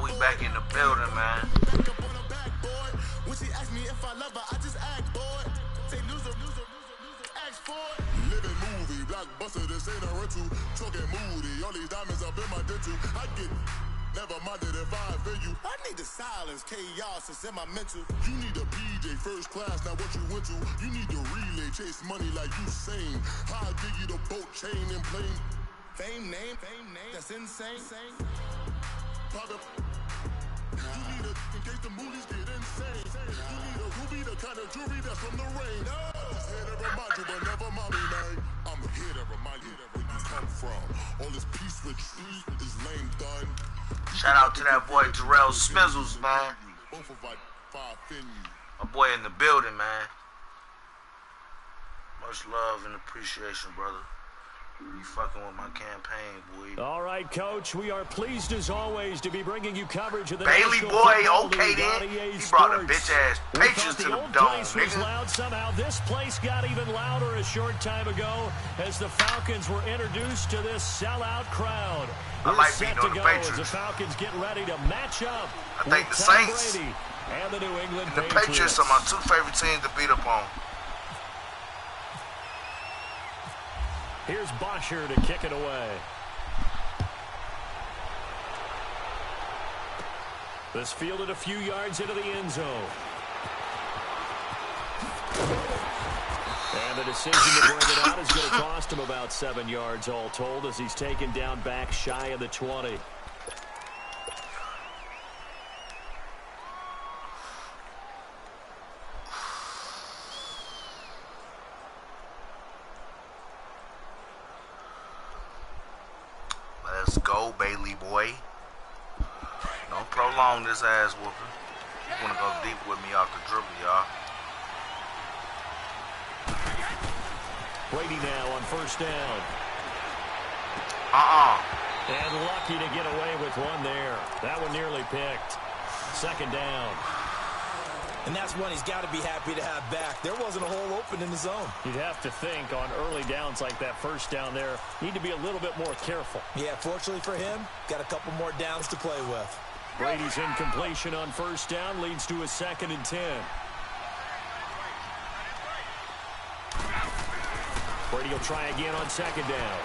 We back in the building, man. When she asked me if I love her, I just act bored. Say loser, ask for it. Living movie, blockbuster, this ain't a rental. Talking moody, all these diamonds up in my dental. I get never minded if I offend you. I need the silence, chaos is in my mental. You need a PJ first class, not what you went to. You need to relay, chase money like you sane. I'll give you the boat chain and plane. Fame name, that's insane. Private. You need a, in case the movies get insane. You need a ruby, the kind of jewelry that's from the rain. Just here to remind you, but never mind me, man. I'm here to remind you where you come from. All this peace with street is lame done. Shout out to that boy Terrell Smizzles, man. My boy in the building, man. Much love and appreciation, brother. You fucking with my campaign, boy. All right, Coach. We are pleased as always to be bringing you coverage of the Bailey boy, okay then. He brought the bitch ass Patriots to the dome, nigga. Loud. Somehow this place got even louder a short time ago as the Falcons were introduced to this sellout crowd. I like beating on the Patriots. As the Falcons get ready to match up. I think the Saints and the New England and the Patriots are my two favorite teams to beat up on. Here's Bosher to kick it away. This fielded a few yards into the end zone. And the decision to bring it out is going to cost him about 7 yards all told as he's taken down back shy of the 20. Let's go, Bailey boy. Don't prolong this ass whooping. You want to go deep with me off the dribble, y'all. Brady now on first down. And lucky to get away with one there. That one nearly picked. Second down. And that's one he's got to be happy to have back. There wasn't a hole open in the zone. You'd have to think on early downs like that first down there, need to be a little bit more careful. Yeah, fortunately for him, got a couple more downs to play with. Brady's incompletion on first down leads to a 2nd and 10. Brady will try again on 2nd down.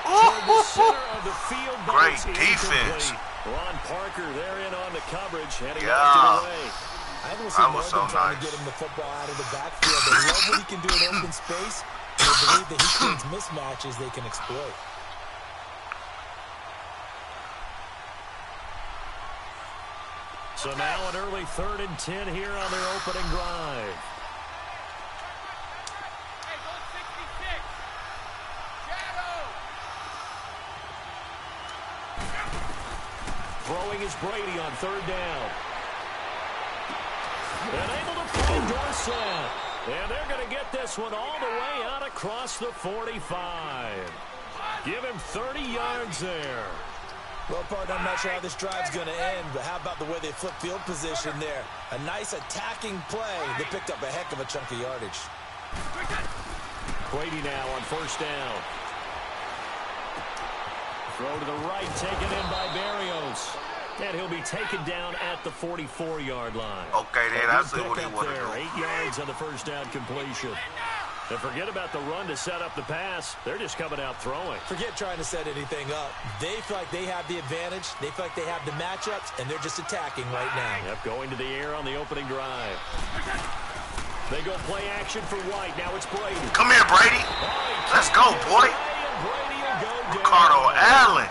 Toward the center of the field, great defense. Ron Parker there in on the coverage, and he left it away. I will see more than trying to get him the football out of the backfield. They love what he can do in open space, and they believe that he creates mismatches they can exploit. So now an early 3rd and 10 here on their opening drive. Throwing is Brady on 3rd down. And able to find Dorsett. And they're going to get this one all the way out across the 45. Give him 30 yards there. Well, partner, I'm not sure how this drive's going to end, but how about the way they flip field position there? A nice attacking play. They picked up a heck of a chunk of yardage. Brady now on first down. Throw to the right, taken in by Berrios. And he'll be taken down at the 44-yard line. Okay, then I see what he wanted to do. 8 yards on the first down completion. And forget about the run to set up the pass. They're just coming out throwing. Forget trying to set anything up. They feel like they have the advantage. They feel like they have the matchups, and they're just attacking right now. Yep, going to the air on the opening drive. They go play action for White. Now it's Brady. Come here, Brady. Let's go, boy. Ricardo Allen.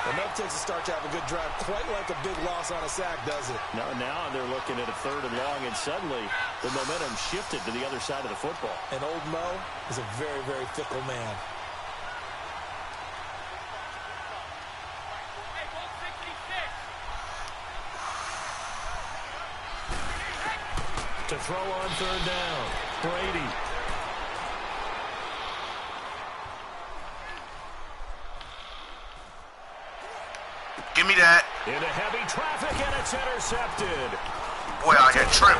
And that takes a start to have a good drive, quite like a big loss on a sack, does it? Now they're looking at a 3rd and long, and suddenly the momentum shifted to the other side of the football. And old Mo is a very, very fickle man. To throw on 3rd down, Brady. Give me that. Into heavy traffic, and it's intercepted. Boy out here tripping.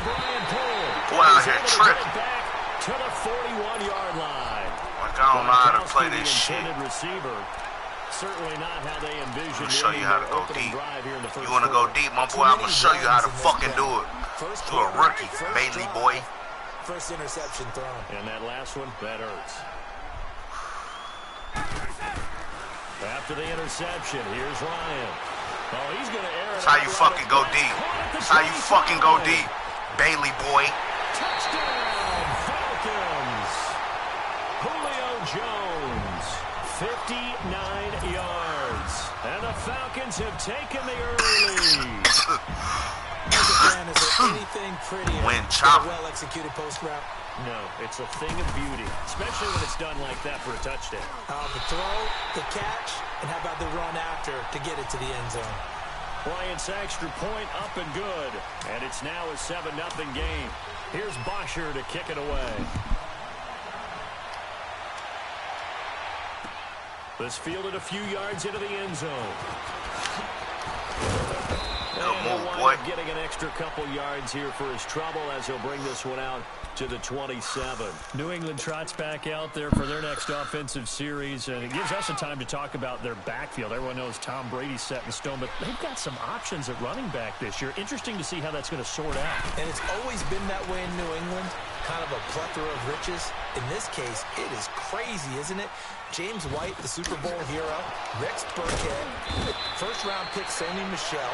Boy out here tripping. Back to the 41-yard line. Like I don't know how to play this shit. Receiver Certainly not how they envisioned. I'm gonna show you how to go deep. You wanna go deep, my boy? I'm gonna show you how to fucking do it. You're a rookie, Bailey boy. First interception thrown. And that last one, that hurts. After the interception, here's Ryan. Oh, he's gonna air it. That's how you fucking go deep. That's how you fucking go deep, Bailey boy. Touchdown, Falcons. Julio Jones, 59 yards. And the Falcons have taken the early lead. As a fan, is there anything prettier When than chop. a well-executed post route? No, it's a thing of beauty, especially when it's done like that for a touchdown. The throw, the catch, and how about the run after to get it to the end zone? Bryant's extra point up and good. And it's now a 7-0 game. Here's Bosher to kick it away. This fielded a few yards into the end zone. And he'll wind up getting an extra couple yards here for his trouble as he'll bring this one out to the 27. New England trots back out there for their next offensive series, and it gives us a time to talk about their backfield. Everyone knows Tom Brady's set in stone, but they've got some options at running back this year. Interesting to see how that's going to sort out. And it's always been that way in New England, kind of a plethora of riches. In this case, it is crazy, isn't it? James White, the Super Bowl hero, Rex Burkhead, first-round pick Sony Michel.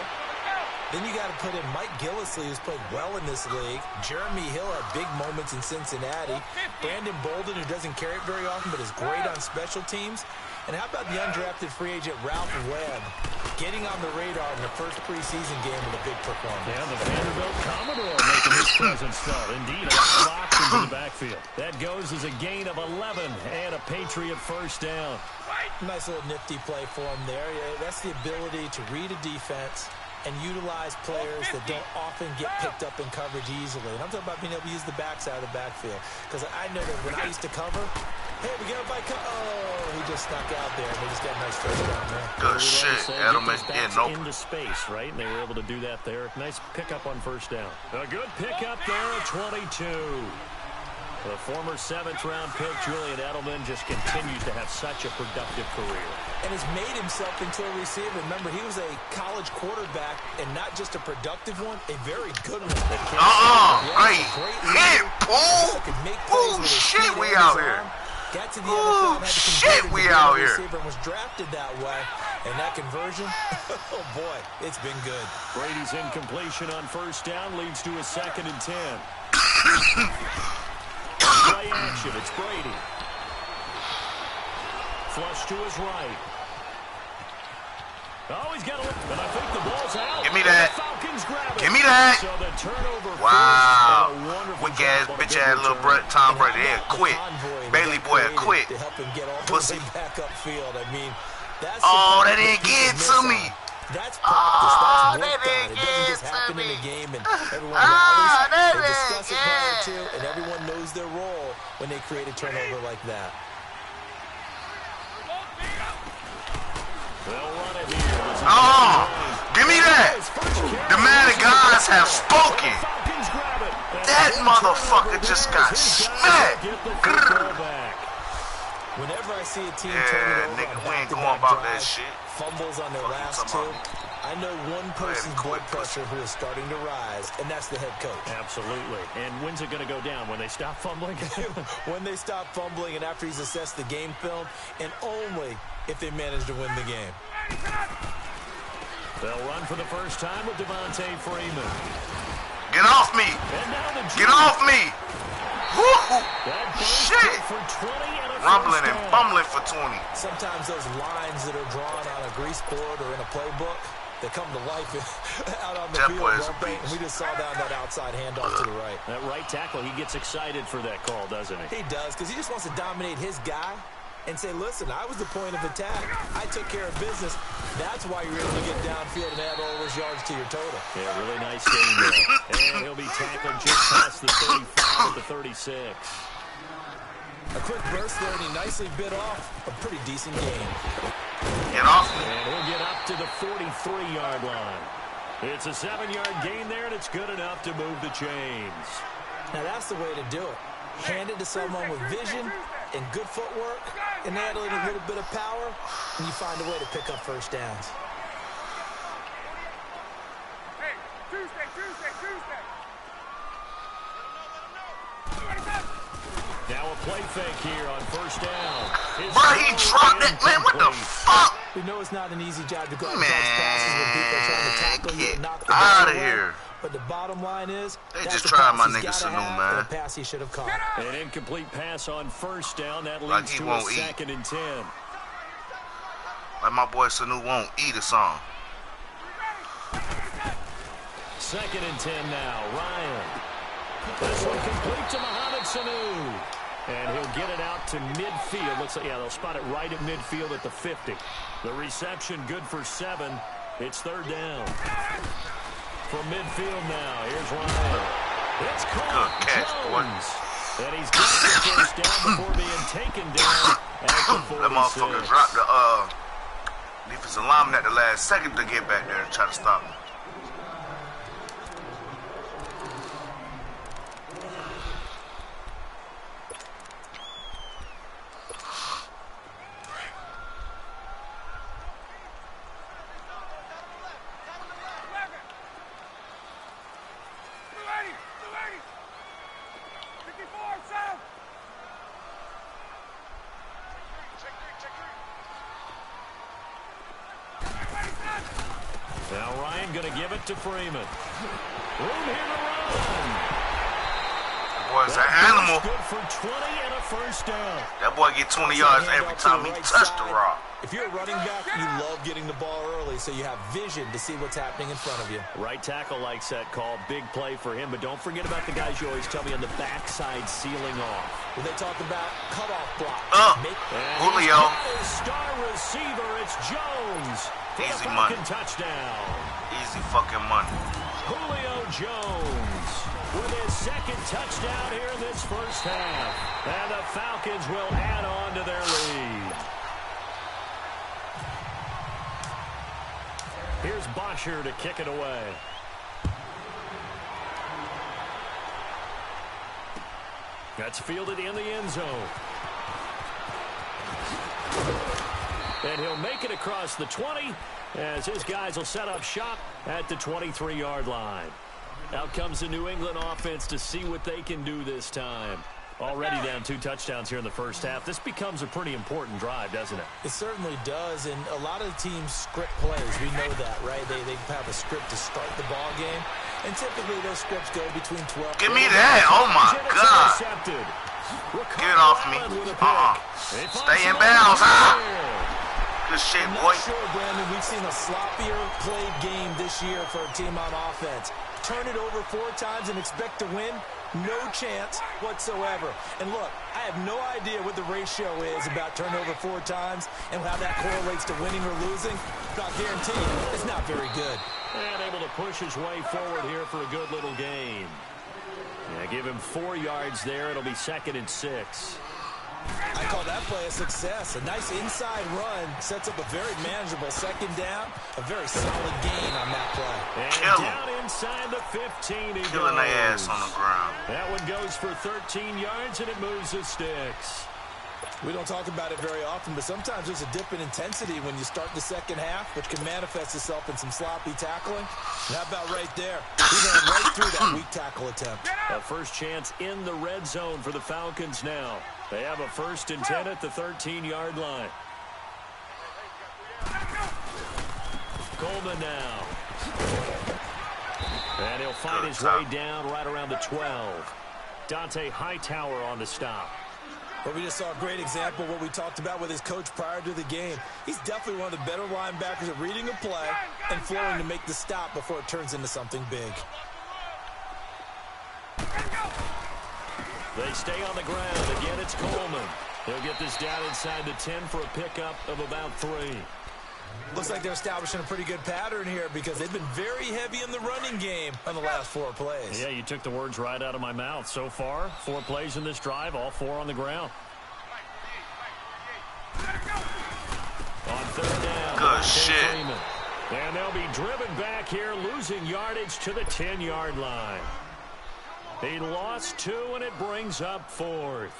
Then you got to put in Mike Gillislee, who's played well in this league. Jeremy Hill had big moments in Cincinnati. Brandon Bolden, who doesn't carry it very often, but is great on special teams. And how about the undrafted free agent Ralph Webb, getting on the radar in the first preseason game with a big performance? Yeah, the Vanderbilt Commodore making his presence felt. Indeed, a lot of options in the backfield. That goes as a gain of 11 and a Patriot first down. Nice little nifty play for him there. Yeah, that's the ability to read a defense and utilize players that don't often get picked up in coverage easily. And I'm talking about being able to use the backside of the backfield. Because I know that when I used to cover, hey, we got a bike. Oh, he just snuck out there. And they just got a nice first down there. Good shit, Edelman. Yeah, nope. Into space, right? And they were able to do that there. Nice pickup on first down. A good pickup there at 22. The former 7th-round pick, Julian Edelman, just continues to have such a productive career. And has made himself into a receiver. Remember, he was a college quarterback, and not just a productive one, a very good one. Great hit, Paul. Oh, shit, we out here. Got to the NFL, had to shit, we out here. And was drafted that way. And that conversion, oh boy, it's been good. Brady's incompletion on first down leads to a 2nd and 10. Play action, it's Brady. Flush to his right. Oh, he's got a look, and I think the ball's out. Give me that. Falcons grab it. Give me that. So the turnover. Wow. Wick ass, bitch ass little Tom Brady. Yeah, quit. Bailey boy, quit. To help him get all the Pussy. way back upfield. I mean, that's oh, that didn't get to me. That's practice. That's work done. It doesn't just happen in a game and everyone rallies. They discuss it prior to, and everyone knows their role when they create a turnover like that. They'll run it here. Oh, give me that. The man and guys have spoken. That motherfucker just got smacked. Whenever I see a team turn it over nigga, on we ain't going back-to-back about that drives, shit. fumbles on their last two, I know one person's blood pressure who is starting to rise, and that's the head coach. Absolutely. And when's it going to go down? When they stop fumbling? When they stop fumbling and after he's assessed the game film, and only if they manage to win the game. They'll run for the first time with Devontae Freeman. Get off me. Get off me. Woo! Shit. For 20 and a rumbling and bumbling for 20. Sometimes those lines that are drawn on a grease board or in a playbook, they come to life out on the field. And we just saw that outside handoff to the right. That right tackle, he gets excited for that call, doesn't he? He does, because he just wants to dominate his guy and say, listen, I was the point of attack. I took care of business. That's why you're able to get downfield and add all those yards to your total. Yeah, really nice game there. And he'll be tackled just past the 35 at the 36. A quick burst there, and he nicely bit off a pretty decent game. Get off me. And he'll get up to the 43-yard line. It's a 7-yard gain there, and it's good enough to move the chains. Now, that's the way to do it. Hand it to someone with vision and good footwork and adding a little bit of power, and you find a way to pick up first downs. Hey, Tuesday. Now a play fake here on first down. Bro, he dropped that. Man, what the fuck? We know it's not an easy job to go out and catch passes when people are trying to tackle you and knock the ball out of away. here. But the bottom line is, They that's just the tried my pass he's nigga gotta Sanu, have, man. and a pass he should have caught. An incomplete pass on first down. That Like leads he to a won't eat. 2nd and 10. Like my boy Sanu won't eat a song. 2nd and 10 now. Ryan. This one complete to Mohamed Sanu. And he'll get it out to midfield. Looks like, yeah, they'll spot it right at midfield at the 50. The reception good for 7. It's 3rd down. From midfield now, here's Ryan. It's caught. Good catch, boy. And he's got the first down before being taken down at the 46. That motherfucker dropped the defensive lineman at the last second to get back there and try to stop him. Now Ryan going to give it to Freeman. Room here to run. Boy's an animal. Good for 20 and a first down. That boy get 20 yards every time he touched the rock. If you're a running back, you love getting the ball early, so you have vision to see what's happening in front of you. Right tackle likes that call. Big play for him, but don't forget about the guys you always tell me on the backside sealing off. When they talk about cutoff block. Julio. Star receiver, it's Jones. Easy money. Touchdown. Easy fucking money. Julio Jones with his 2nd touchdown here in this first half. And the Falcons will add on to their lead. Here's Bosher to kick it away. That's fielded in the end zone. And he'll make it across the 20 as his guys will set up shop at the 23-yard line. Out comes the New England offense to see what they can do this time. Already down 2 touchdowns here in the first half. This becomes a pretty important drive, doesn't it? It certainly does, and a lot of the teams script plays. We know that, right? They have a script to start the ball game, and typically those scripts go between 12. Give me that. Oh, my God. Get it off me. Stay in bounds. Good shit, boy. I'm not sure, Brandon, we've seen a sloppier played game this year for a team on offense. Turn it over 4 times and expect to win? No chance whatsoever. And look, I have no idea what the ratio is about turnover 4 times and how that correlates to winning or losing. But I'll guarantee you, it's not very good. And able to push his way forward here for a good little gain. Yeah, give him 4 yards there. It'll be 2nd and 6. I call that play a success. A nice inside run sets up a very manageable 2nd down. A very solid gain on that play. And down inside the 15 he Killing goes. their ass on the ground. That one goes for 13 yards, and it moves the sticks. We don't talk about it very often, but sometimes there's a dip in intensity when you start the second half, which can manifest itself in some sloppy tackling. And how about right there? He ran right through that weak tackle attempt. A first chance in the red zone for the Falcons now. They have a 1st and 10 at the 13-yard line. Coleman now. And he'll find his way down right around the 12. Dante Hightower on the stop. But we just saw a great example of what we talked about with his coach prior to the game. He's definitely one of the better linebackers at reading a play and flowing to make the stop before it turns into something big. They stay on the ground. Again, it's Coleman. He'll get this down inside the 10 for a pickup of about 3. Looks like they're establishing a pretty good pattern here because they've been very heavy in the running game on the last 4 plays. Yeah, you took the words right out of my mouth. So far, 4 plays in this drive, all 4 on the ground. On 3rd down. Good shit. Freeman. And they'll be driven back here, losing yardage to the 10-yard line. He lost 2, and it brings up 4th.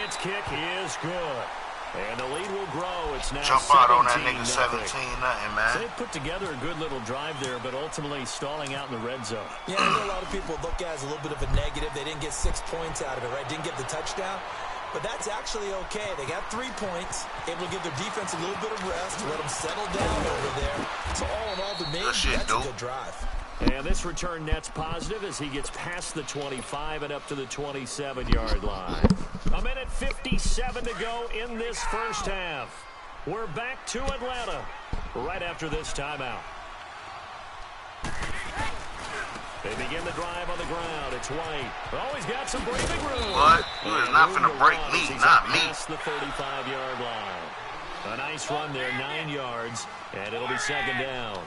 its kick is good. And the lead will grow. It's now Jump out on that 17-0. nigga 17-0, man. So they put together a good little drive there, but ultimately stalling out in the red zone. Yeah, I know a lot of people look at it as a little bit of a negative. They didn't get 6 points out of it, right? Didn't get the touchdown. But that's actually okay. They got 3 points, able to give their defense a little bit of rest, let them settle down over there. So all in all, to me, that's a good drive. And this return net's positive as he gets past the 25 and up to the 27-yard line. A minute 57 to go in this first half. We're back to Atlanta right after this timeout. They begin the drive on the ground. It's White. Oh, he's got some breathing room. What? You is not finna break me, not me. Past the 35-yard line. A nice run there, 9 yards, and it'll be second down.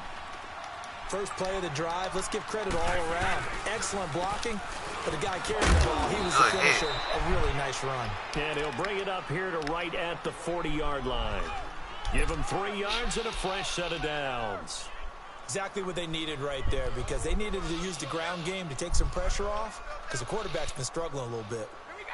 First play of the drive, let's give credit all around. Excellent blocking, but the guy carrying the ball, he was the finisher. A really nice run. And he'll bring it up here to right at the 40-yard line. Give him 3 yards and a fresh set of downs. Exactly what they needed right there, because they needed to use the ground game to take some pressure off, because the quarterback's been struggling a little bit. Here we go!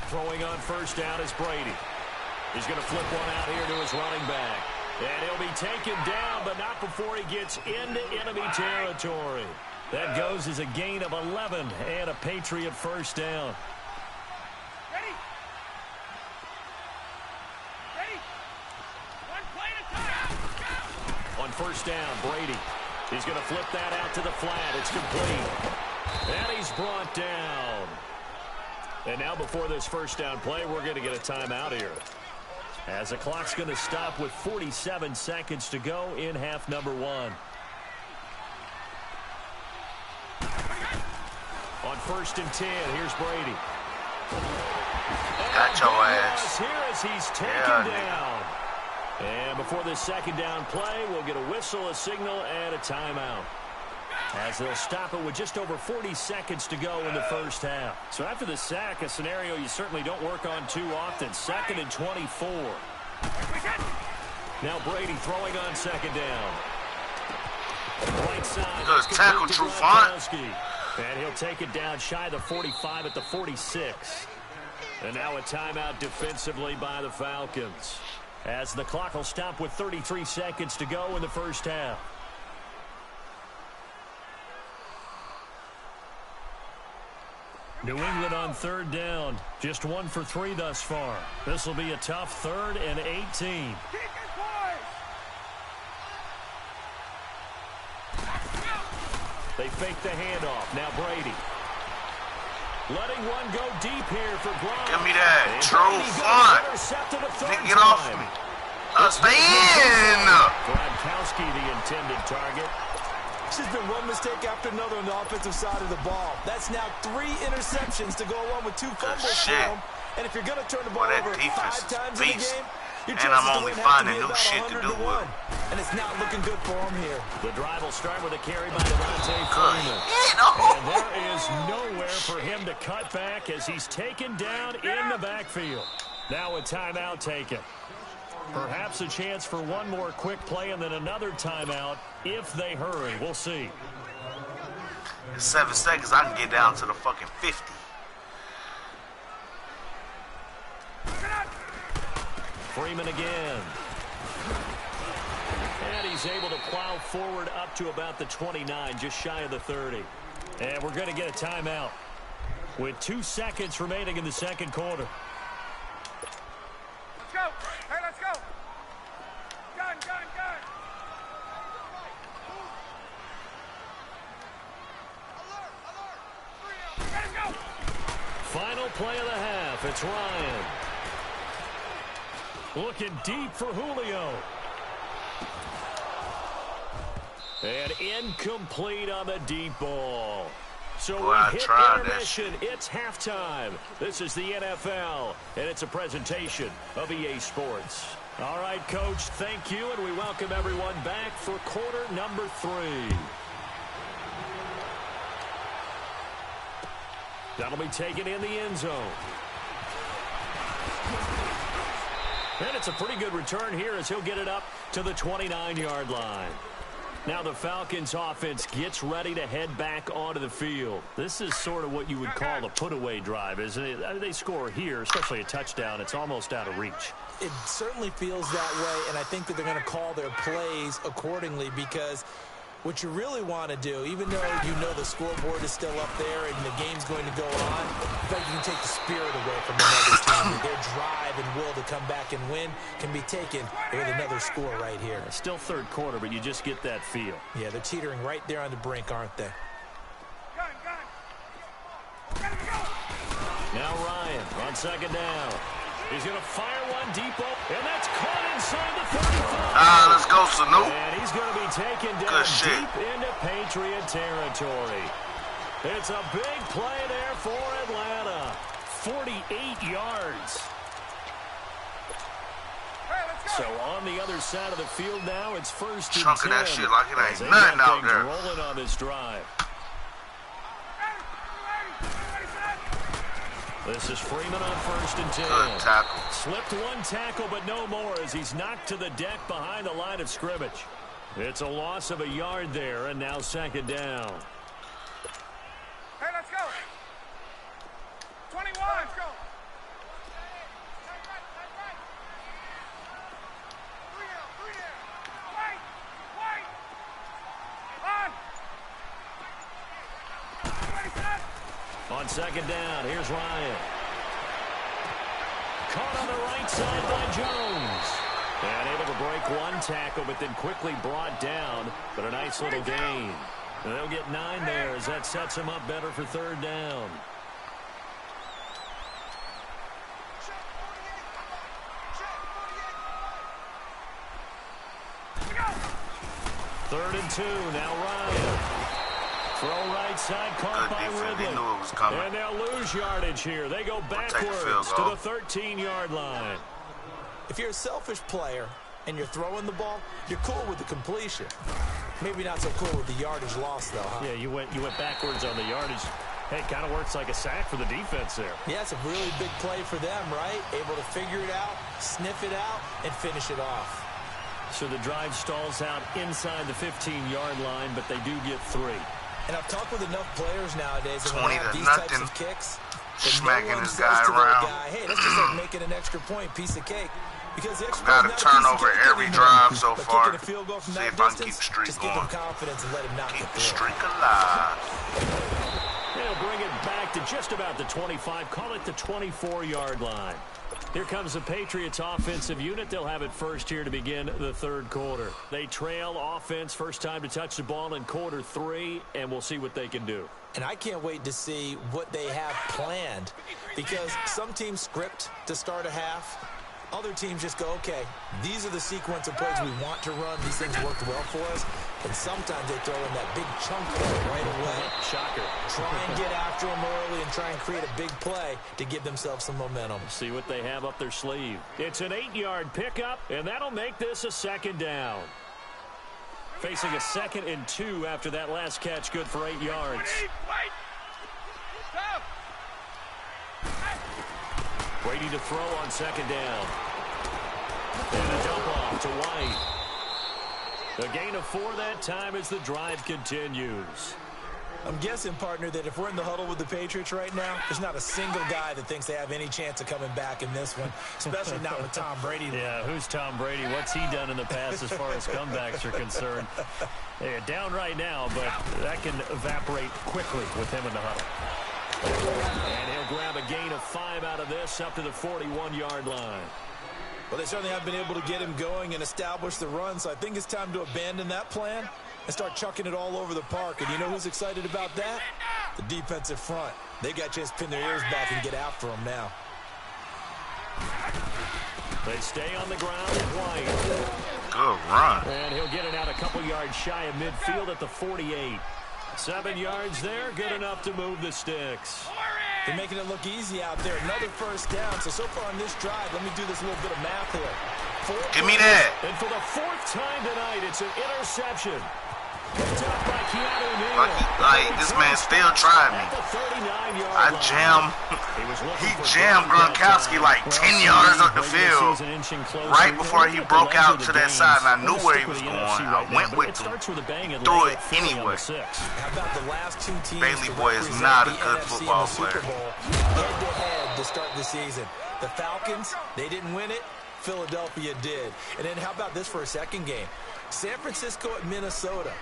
Throwing on first down is Brady. He's going to flip one out here to his running back. And he'll be taken down, but not before he gets into enemy territory. That goes as a gain of 11 and a Patriot first down. Ready? Ready? One play at a time. On first down, Brady. He's going to flip that out to the flat. It's complete. And he's brought down. And now before this first down play, we're going to get a timeout here, as the clock's going to stop with 47 seconds to go in half number 1. On first and 10, here's Brady. Got your ass. Here as he's taken down. And before this second down play, we'll get a whistle, a signal, and a timeout, as they'll stop it with just over 40 seconds to go in the first half. So after the sack, a scenario you certainly don't work on too often. 2nd and 24. Now Brady throwing on second down. Right side. Good tackle, Trufant. And he'll take it down shy of the 45 at the 46. And now a timeout defensively by the Falcons, as the clock will stop with 33 seconds to go in the first half. New England on third down. Just 1 for 3 thus far. This will be a tough 3rd and 18. Kick it, boys! They fake the handoff. Now Brady. Letting one go deep here for Gronk. Give me that. True fun. Get off me. Stay in. Gronkowski, the intended target. It's just been one mistake after another on the offensive side of the ball. That's now 3 interceptions to go along with 2 fumbles for him. And if you're going to turn the ball over 5 times in the game, your chances I'm only to win have to finding be new about shit to do 100 to with 1. And it's not looking good for him here. The drive will start with a carry by Devontae Freeman. And there is nowhere for him to cut back as he's taken down in the backfield. Now a timeout taken. Perhaps a chance for one more quick play and then another timeout if they hurry. We'll see. In 7 seconds, I can get down to the fucking 50. Freeman again. And he's able to plow forward up to about the 29, just shy of the 30. And we're going to get a timeout with 2 seconds remaining in the second quarter. Let's go! Hey, let's go! Gun, gun, gun! Alert, alert! Let him go! Final play of the half. It's Ryan. Looking deep for Julio. And incomplete on the deep ball. So we hit intermission. It's halftime. This is the NFL, and it's a presentation of EA Sports. All right, Coach, thank you, and we welcome everyone back for quarter number 3. That'll be taken in the end zone. And it's a pretty good return here as he'll get it up to the 29-yard line. Now the Falcons offense gets ready to head back onto the field. This is sort of what you would call a put-away drive, isn't it? I mean, they score here, especially a touchdown. It's almost out of reach. It certainly feels that way, and I think that they're going to call their plays accordingly because what you really want to do, even though you know the scoreboard is still up there and the game's going to go on, you can take the spirit away from another team. Their drive and will to come back and win can be taken with another score right here. Still third quarter, but you just get that feel. Yeah, they're teetering right there on the brink, aren't they? Now Ryan on second down. He's going to fire one deep, and that's caught inside the 35. Let's go, Sanu. And he's going to be taken down deep into Patriot territory. It's a big play there for Atlanta. 48 yards. So on the other side of the field now, it's first and 10. Chunking that shit like it ain't nothing out there. Rolling on this drive. This is Freeman on first and 10. Good tackle. Slipped one tackle, but no more as he's knocked to the deck behind the line of scrimmage. It's a loss of a yard there, and now second down. Hey, let's go. 21. Let's go. On second down, here's Ryan. Caught on the right side by Jones. And able to break one tackle, but then quickly brought down. But a nice little gain. And they'll get 9 there as that sets him up better for third down. Third and 2, now Ryan. Throw right side, caught by Ridley. They knew it was coming. And they'll lose yardage here. They go backwards to the 13-yard line. If you're a selfish player and you're throwing the ball, you're cool with the completion. Maybe not so cool with the yardage loss, though, huh? Yeah, you went backwards on the yardage. Hey, it kind of works like a sack for the defense there. Yeah, it's a really big play for them, right? Able to figure it out, sniff it out, and finish it off. So the drive stalls out inside the 15-yard line, but they do get 3. And I've talked with enough players nowadays that 20 when they have to these nothing. types of kicks, Smacking no this guy to around. guy, hey, that's just like making an extra point, piece of cake. Because the extra Got a point is not turnover a piece of every cake drive anymore. so But far. kicking a field goal from See that if I can distance, keep the streak just give them going. confidence and let him knock Keep it the through. streak alive. They'll bring it back to just about the 25. Call it the 24-yard line. Here comes the Patriots offensive unit. They'll have it first here to begin the third quarter. They trail offense, first time to touch the ball in quarter 3, and we'll see what they can do. And I can't wait to see what they have planned, because some teams script to start a half. Other teams just go, okay, these are the sequence of plays we want to run. These things worked well for us. And sometimes they throw in that big chunk right away. Shocker. Try and get after them early and try and create a big play to give themselves some momentum. See what they have up their sleeve. It's an 8-yard pickup, and that'll make this a second down. Facing a 2nd and 2 after that last catch, good for 8 yards. Wait. Stop. Brady to throw on second down. And a dump off to White. A gain of 4 that time as the drive continues. I'm guessing, partner, that if we're in the huddle with the Patriots right now, there's not a single guy that thinks they have any chance of coming back in this one, especially not with Tom Brady. Yeah, who's Tom Brady? What's he done in the past as far as comebacks are concerned? They're down right now, but that can evaporate quickly with him in the huddle. And he'll grab a gain of 5 out of this up to the 41-yard line. Well, they certainly have been able to get him going and establish the run, so I think it's time to abandon that plan and start chucking it all over the park. And you know who's excited about that? The defensive front. They got a chance to pin their ears back and get after him now. They stay on the ground with White. Good run. And he'll get it out a couple yards shy of midfield at the 48. 7 yards there, good enough to move the sticks. They're making it look easy out there. Another first down. So far on this drive, let me do this little bit of math here. Give me that. And for the 4th time tonight, it's an interception. Like this man still trying me. He jammed Gronkowski like 10 yards up the field right before he broke out to that side, and I knew where he was going. I went with him, threw it anyway. How about the last two teams Bailey Boy is not a good NFC football Super player. Bowl head-to-head to start the season? The Falcons, they didn't win it. Philadelphia did. And then how about this for a second game? San Francisco at Minnesota.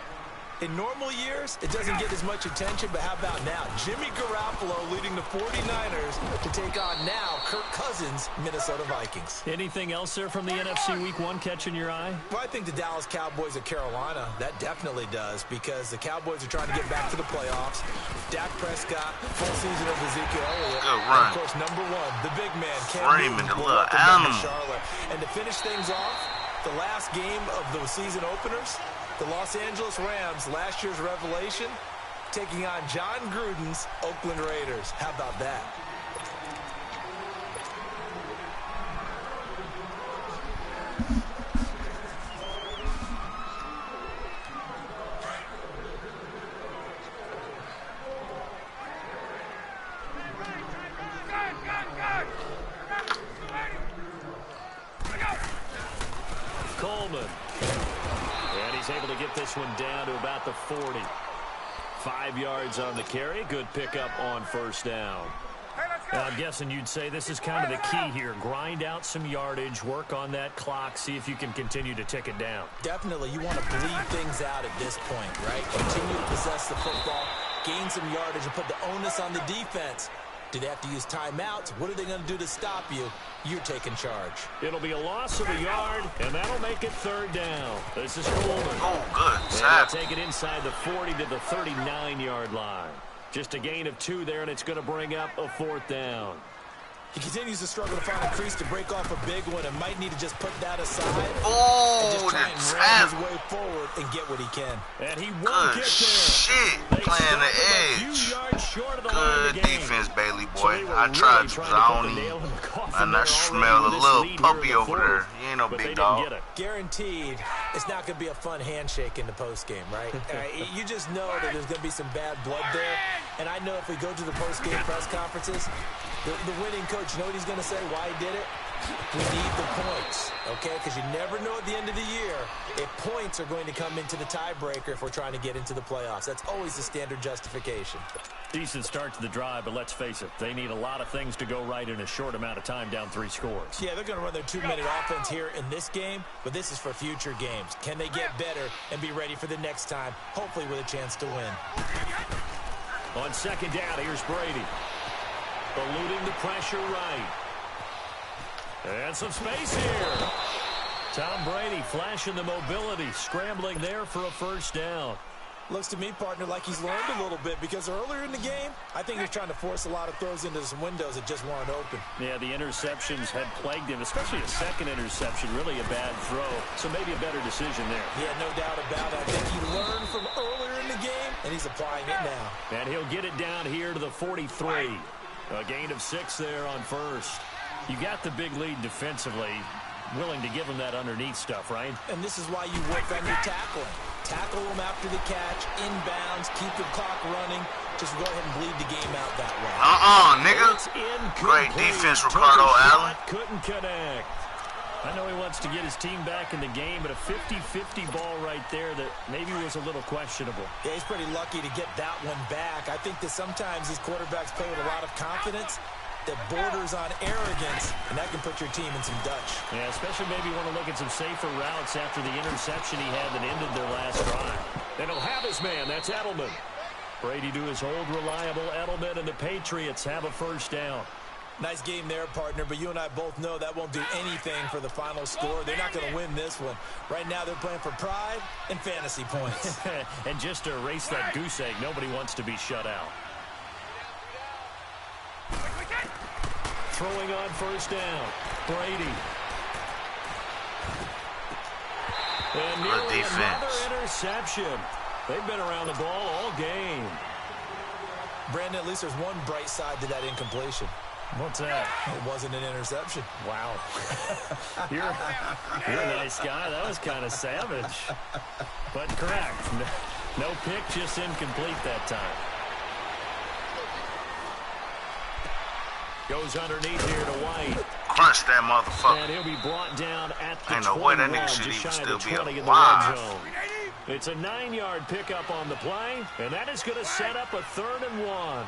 In normal years, it doesn't get as much attention, but how about now? Jimmy Garoppolo leading the 49ers to take on now Kirk Cousins' Minnesota Vikings. Anything else there from the NFC Week 1 catching your eye? Well, I think the Dallas Cowboys at Carolina, that definitely does, because the Cowboys are trying to get back to the playoffs. Dak Prescott, full season of Ezekiel Elliott. Good run. And of course, number one, the big man, Cam Freeman, Newton, the will little welcome them to animal. Charlotte. And to finish things off, the last game of the season openers, the Los Angeles Rams, last year's revelation, taking on John Gruden's Oakland Raiders. How about that? Coleman. And he's able to get this one down to about the 40. 5 yards on the carry. Good pickup on first down. And I'm guessing you'd say this is kind of the key here. Grind out some yardage, work on that clock, see if you can continue to tick it down. Definitely, you want to bleed things out at this point, right? Continue to possess the football, gain some yardage, and put the onus on the defense. Do they have to use timeouts? What are they going to do to stop you? You're taking charge. It'll be a loss of a yard, and that'll make it third down. This is Coleman. Oh, good. And they'll take it inside the 40 to the 39-yard line. Just a gain of 2 there, and it's going to bring up a fourth down. He continues to struggle to find a crease to break off a big one and might need to just put that aside and just try and ram his way forward and get what he can. And he won't Good get there. shit. They Playing the stopped him a few edge. yards short of the line of Good the game. defense, Bailey So boy. they were I tried to, really because I trying to put don't the even. nail in the coffin And there I smell already a with this little lead here puppy in the over there. fourth. He ain't no But big they didn't dog. get it. Guaranteed, it's not going to be a fun handshake in the postgame, right? You just know that there's going to be some bad blood there. And I know if we go to the postgame press conferences, the winning coach, you know what he's going to say, why he did it? We need the points, okay? Because you never know at the end of the year if points are going to come into the tiebreaker if we're trying to get into the playoffs. That's always the standard justification. Decent start to the drive, but let's face it, they need a lot of things to go right in a short amount of time, down 3 scores. Yeah, they're going to run their 2-minute offense here in this game, but this is for future games. Can they get better and be ready for the next time, hopefully with a chance to win? On second down, here's Brady. Eluding the pressure right. And some space here. Tom Brady flashing the mobility, scrambling there for a first down. Looks to me, partner, like he's learned a little bit because earlier in the game, I think he was trying to force a lot of throws into some windows that just weren't open. Yeah, the interceptions had plagued him, especially a second interception, really a bad throw. So maybe a better decision there. Yeah, no doubt about it. I think he learned from earlier in the game, and he's applying it now. And he'll get it down here to the 43. A gain of 6 there on first. You got the big lead defensively, willing to give him that underneath stuff, right? And this is why you work on your tackling. Tackle them after the catch, inbounds, keep the clock running. Just go ahead and bleed the game out that way. Nigga. It's incomplete. Great defense, Took Ricardo a shot, Allen. Couldn't connect. I know he wants to get his team back in the game, but a 50-50 ball right there that maybe was a little questionable. Yeah, he's pretty lucky to get that one back. I think that sometimes these quarterbacks play with a lot of confidence that borders on arrogance, and that can put your team in some Dutch. Yeah, especially maybe want to look at some safer routes after the interception he had that ended their last drive. And he'll have his man. That's Edelman. Brady to his old reliable Edelman, and the Patriots have a first down. Nice game there, partner, but you and I both know that won't do anything for the final score. They're not going to win this one. Right now, they're playing for pride and fantasy points. And just to erase that goose egg, nobody wants to be shut out. Throwing on first down, Brady. And nearly another interception. They've been around the ball all game. Brandon, at least there's one bright side to that incompletion. What's that? It wasn't an interception. Wow. You're a nice guy. That was kind of savage. But correct. No pick, just incomplete that time. Goes underneath here to White. Crunch that motherfucker. And he'll be brought down at the Ain't no way that 21, nigga should just even shy still of the be 20 in the alive. red zone. It's a 9-yard pickup on the play, and that is going to set up a 3rd and 1.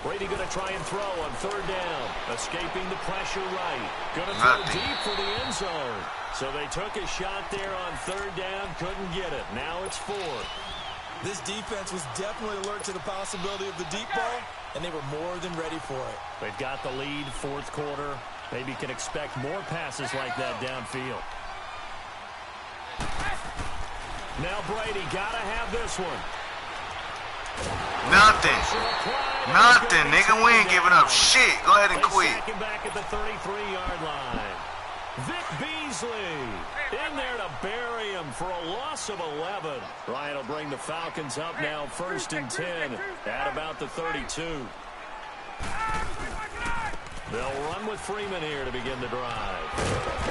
Brady going to try and throw on 3rd down. Escaping the pressure right. Going to throw deep for the end zone. So they took a shot there on 3rd down, couldn't get it. Now it's 4th. This defense was definitely alert to the possibility of the deep ball, and they were more than ready for it. They've got the lead, 4th quarter. Maybe can expect more passes like that downfield. Now Brady got to have this one. Nothing. Nothing, nigga. We ain't giving up shit. Go ahead and quit. Second back at the 33-yard line. Vic Beasley in there to bury him for a loss of 11. Ryan will bring the Falcons up now 1st and 10 at about the 32. They'll run with Freeman here to begin the drive.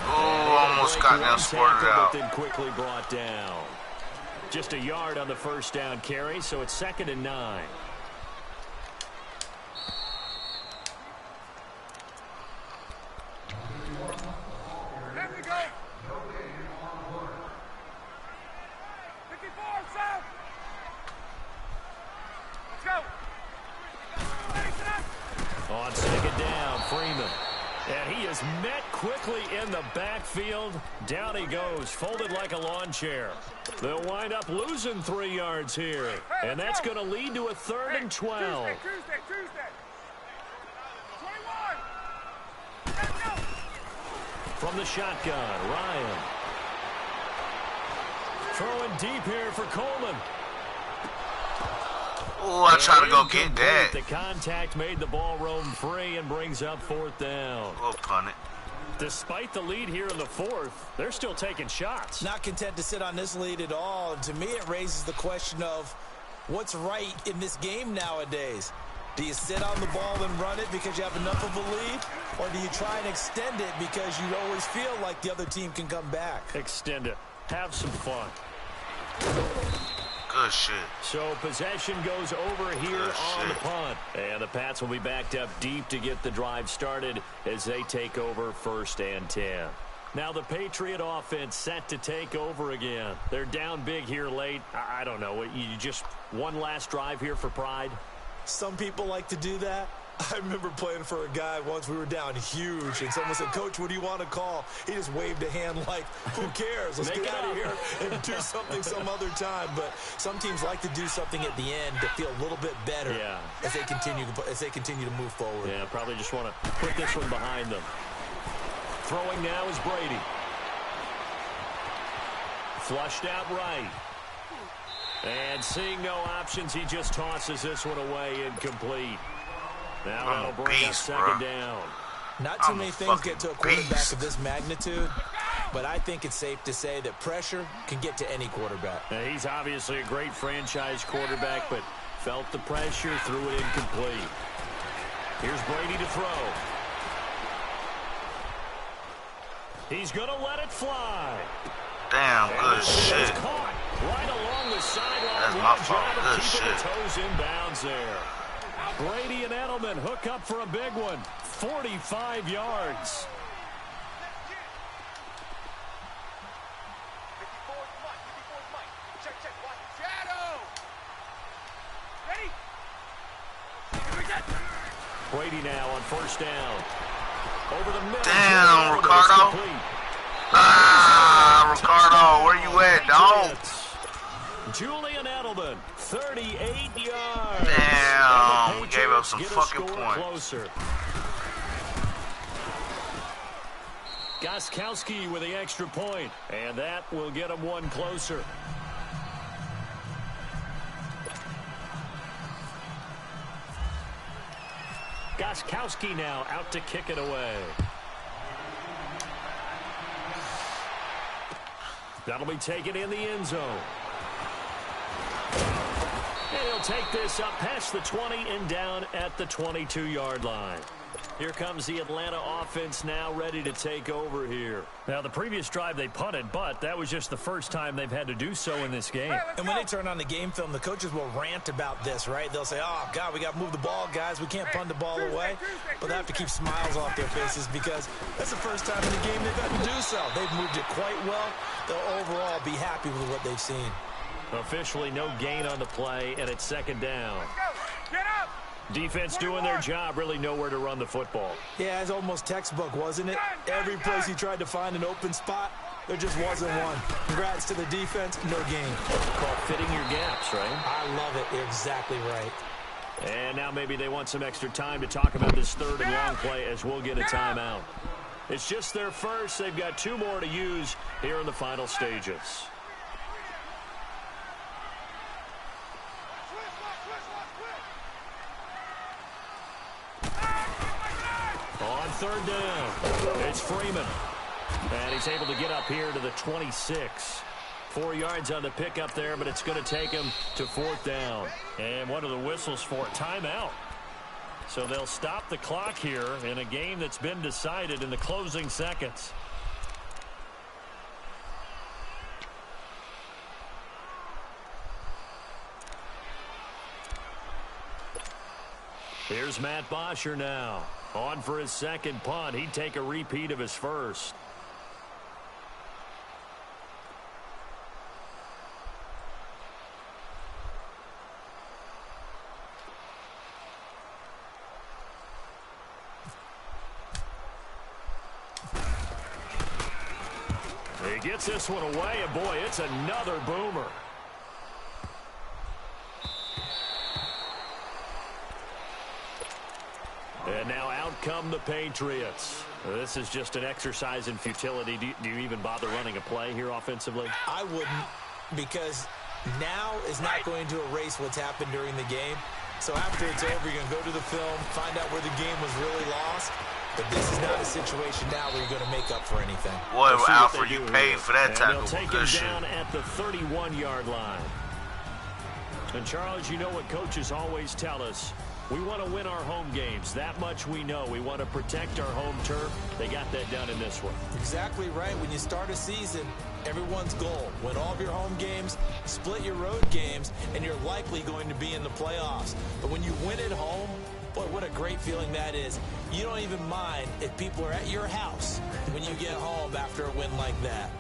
Oh, almost got down squirted out. But then quickly brought down. Just a yard on the 1st down carry, so it's 2nd and 9. There we go. 54, south. Let's go. On 2nd down, Freeman. And he is met quickly in the backfield. Down he goes, folded like a lawn chair. They'll wind up losing 3 yards here. And that's going to lead to a 3rd and 12. Tuesday. 21. Let's go. From the shotgun, Ryan. Throwing deep here for Coleman. Oh, I try to go get that. The contact made the ball roam free and brings up 4th down. We'll punt it. Despite the lead here in the 4th, they're still taking shots. Not content to sit on this lead at all. And to me, it raises the question of what's right in this game nowadays. Do you sit on the ball and run it because you have enough of a lead? Or do you try and extend it because you always feel like the other team can come back? Extend it. Have some fun. Good shit. So possession goes over here on the punt. And the Pats will be backed up deep to get the drive started as they take over 1st and 10. Now the Patriot offense set to take over again. They're down big here late. I don't know. You just one last drive here for pride? Some people like to do that. I remember playing for a guy once. We were down huge, and someone said, "Coach, what do you want to call?" He just waved a hand like, "Who cares? Let's get out of here and do something some other time." But some teams like to do something at the end to feel a little bit better as they continue to move forward. Yeah, probably just want to put this one behind them. Throwing now is Brady. Flushed out right. And seeing no options, he just tosses this one away incomplete. Now that'll bring us 2nd down. Not too many things get to a quarterback of this magnitude, but I think it's safe to say that pressure can get to any quarterback. Now, he's obviously a great franchise quarterback, but felt the pressure, threw it incomplete. Here's Brady to throw. He's going to let it fly. Damn, good shit. Caught right along the sideline. That's my fault. Good shit. Toes inbounds there. Brady and Edelman hook up for a big one. 45 yards. Brady now on 1st down. Over the middle. Damn, Ricardo. Ricardo, where you at, dog? Julian Edelman, 38 yards. Damn, we gave up some fucking points. Closer. Gostkowski with the extra point, and that will get him one closer. Gostkowski now out to kick it away. That'll be taken in the end zone. And he'll take this up past the 20 and down at the 22-yard line. Here comes the Atlanta offense now ready to take over here. Now, the previous drive they punted, but that was just the first time they've had to do so in this game. And when they turn on the game film, the coaches will rant about this, right? They'll say, oh, God, we got to move the ball, guys. We can't punt the ball away. But they have to keep smiles off their faces because that's the first time in the game they've had to do so. They've moved it quite well. They'll overall be happy with what they've seen. Officially no gain on the play, and it's second down. Let's go. Get up. Defense doing their job, really nowhere to run the football. Yeah, it's almost textbook, wasn't it? Every place he tried to find an open spot, there just wasn't one. Congrats to the defense, no gain. Called fitting your gaps, right? I love it. You're exactly right. And now maybe they want some extra time to talk about this third and long play as we'll get a timeout. It's just their first. They've got 2 more to use here in the final stages. On third down, it's Freeman. And he's able to get up here to the 26. 4 yards on the pickup there, but it's going to take him to 4th down. And what are the whistles for? Timeout. So they'll stop the clock here in a game that's been decided in the closing seconds. Here's Matt Bosher now. On for his second punt. He'd take a repeat of his first. He gets this one away, and boy, it's another boomer. And now out come the Patriots. This is just an exercise in futility. Do you even bother running a play here offensively? I wouldn't, because now is not going to erase what's happened during the game. So after it's over, you're going to go to the film, find out where the game was really lost. But this is not a situation now where you're going to make up for anything. Boy, Alfred, you paid for that tackle. They'll take him down at the 31-yard line. And, Charles, you know what coaches always tell us. We want to win our home games. That much we know. We want to protect our home turf. They got that done in this one. Exactly right. When you start a season, everyone's goal: win all of your home games, split your road games, and you're likely going to be in the playoffs. But when you win at home, boy, what a great feeling that is. You don't even mind if people are at your house when you get home after a win like that.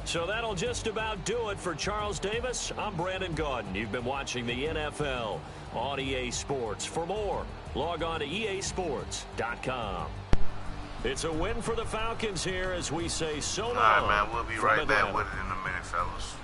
So that'll just about do it for Charles Davis. I'm Brandon Gaudin. You've been watching the NFL on EA Sports. For more, log on to easports.com. It's a win for the Falcons here as we say so long. All right, man, we'll be right back with it in a minute, fellas.